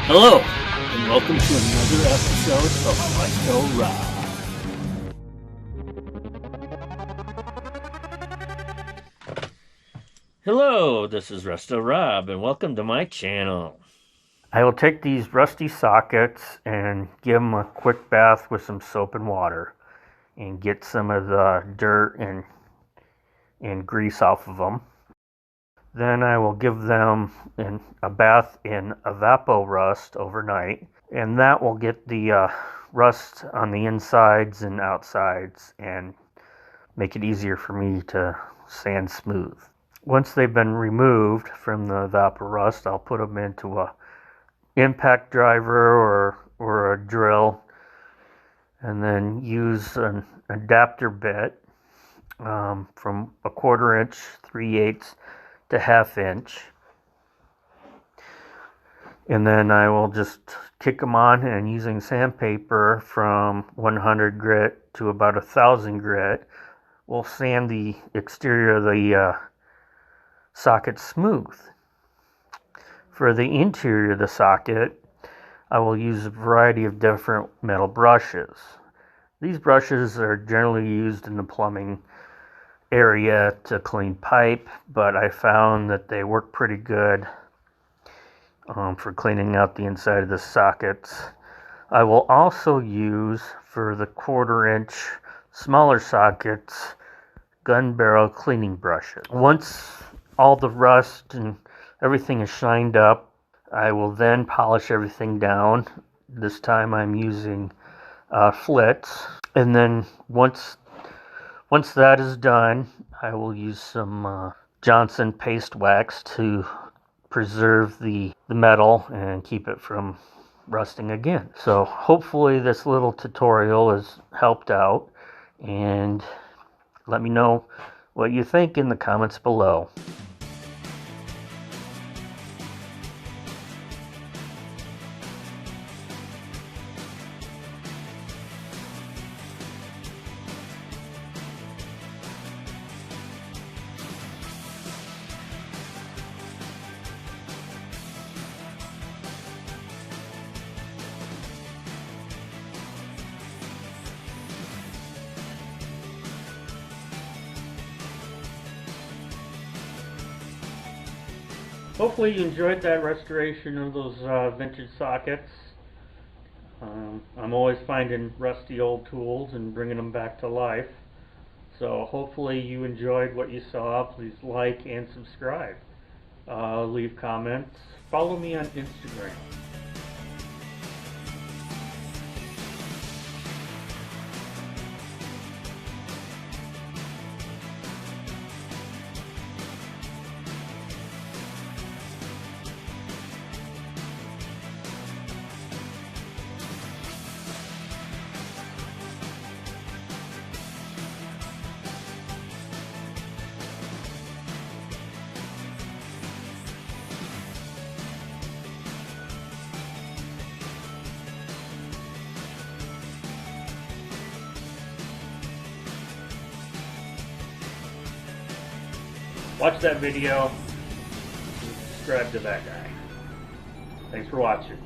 Hello, and welcome to another episode of Resto-Rob. Hello, this is Resto-Rob, and welcome to my channel. I will take these rusty sockets and give them a quick bath with some soap and water and get some of the dirt and grease off of them. Then I will give them a bath in Evap-O-Rust overnight, and that will get the rust on the insides and outsides and make it easier for me to sand smooth. Once they've been removed from the Evap-O-Rust, I'll put them into a impact driver or a drill, and then use an adapter bit from a 1/4 inch, 3/8 to 1/2 inch. And then I will just kick them on, and using sandpaper from 100 grit to about 1,000 grit will sand the exterior of the socket smooth. For the interior of the socket, I will use a variety of different metal brushes. These brushes are generally used in the plumbing area to clean pipe, but I found that they work pretty good for cleaning out the inside of the sockets. I will also use, for the 1/4 inch smaller sockets, gun barrel cleaning brushes. Once all the rust and everything is shined up, I will then polish everything down. This time I'm using flits, and then once that is done, I will use some Johnson paste wax to preserve the metal and keep it from rusting again. So hopefully this little tutorial has helped out, and let me know what you think in the comments below. Hopefully you enjoyed that restoration of those vintage sockets. I'm always finding rusty old tools and bringing them back to life. So hopefully you enjoyed what you saw. Please like and subscribe. Leave comments. Follow me on Instagram. Watch that video, subscribe to that guy. Thanks for watching.